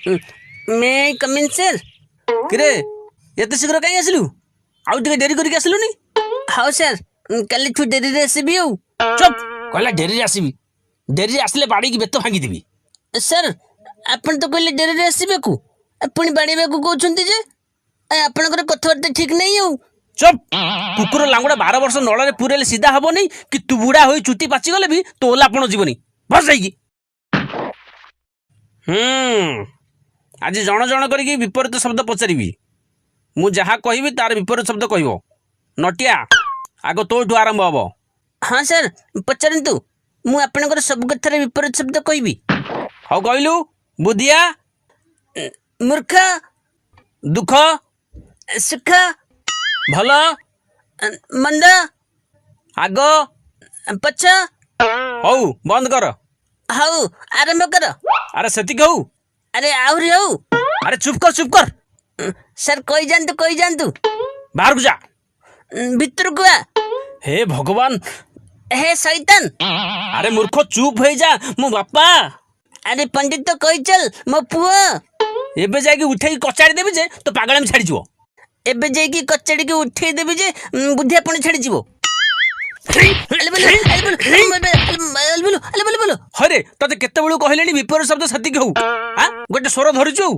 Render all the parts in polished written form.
मे कम इन sir किरे एते शीघ्र कहीं आसिलु आउ टिके डेरी करके आसिलुनी हाँ सर कल ठू डेरी आसबि आउ चुप कहला डेरी आसीबी डेरी आसले बाड़ी की बेत भांगी देबी सर आपण तो कहले डेरी आसबे को पुणी बाड़ीबा को कहउछंती जे आपनकर कथबार्ता ठीक नहीं आउ चुप कुकुर लांगुड़ा 12 वर्ष नल पूरे सीधा हम नहीं कि तू बुढ़ा हो चुटी पाची गले भी तो ओलापण जीवनी बस जाइकी आज जण जण करके विपरीत शब्द पचारि मु जहाँ कहि तार विपरीत शब्द कह नटिया आग तोठू आरंभ हम हाँ सर पचारतु मु आपनकर सब कथार विपरीत शब्द कहबी हौ कहलु बुधिया मूर्ख दुख सुख भल मंद आग पछ हौ बंद कर हाउ आरंभ कर अरे सेतिक हौ अरे आहुरी हाउ अरे चुप कर सर कही जानतु बाहर को जा भितर को आ हे भगवान हे शैतान अरे मूर्ख चुप हो जा मो बापा अरे पंडित तो कही चल मो पुआ एबे जाके उठेई कचाड़ी देबी जे तो पागल में छाड़ी जीवो एबे जाइकी कचड़ी के उठे देबी जे बुद्धि आपण छाड़ी जीवो हरे तते केते बेलू कहलेनी विपरीत शब्द सतिक हौ हां गोटे स्वर धरिछु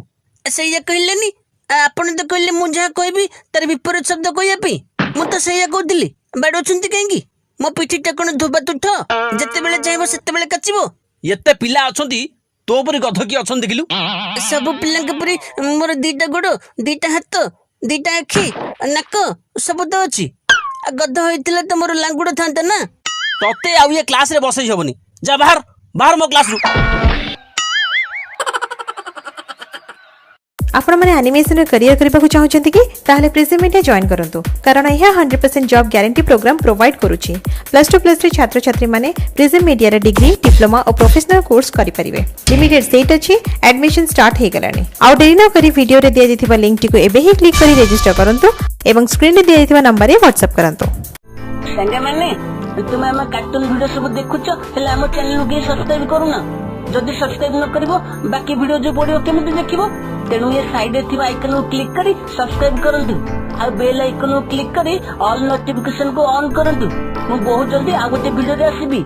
सैया कहलेनी आपण तो कहले मु जहा कहबी तार विपरीत शब्द कहया पे मु तो सैया कहतिली बाडोछंती काहेकी मो पिठीटा कोन धोबा तुठ जते बेले चाहबो सेते बेले कचिबो एते पिला अछंती तो परी गध की अछन देखिलु सब पिला के परी मोर दीटा गोड़ दीटा हाथ दीटा आखि नाक सब तो अछि गध होइतिले तो मोर लांगुड़ थांता ना तते आउ ये क्लास रे बसई हबनी जा बाहर बाहर मो क्लास रु आपण माने एनिमेशन रे करियर करबा को चाहउछंती कि ताहले प्रिज्म मीडिया जॉइन करंतु कारण यह 100% जॉब गारंटी प्रोग्राम प्रोवाइड करूची +2 छात्र छात्री माने प्रिज्म मीडिया रे डिग्री डिप्लोमा और प्रोफेशनल कोर्स करि परिबे लिमिटेड सीट अछि एडमिशन स्टार्ट हे गलानी आउ देरी न करी वीडियो रे दिया जेथिबा लिंक टिको एबे ही क्लिक करी रजिस्टर करंतु एवं स्क्रीन रे दिया जेथिबा नंबर रे व्हाट्सएप करंतु संगे माने तुम हम कार्टून वीडियो सब देखुछ हेले हम चैनल के सब्सक्राइब करूना जदि सब्सक्राइब न करिवो बाकी वीडियो जो पड़ियो केमिति देखिवो तेणु ये साइड रे थिबा आइकन को क्लिक करी सब्सक्राइब करंतु आ बेल आइकन को क्लिक करी ऑल नोटिफिकेशन को ऑन करंतु मु बहुत जल्दी आ गोटे वीडियो रे आसीबी।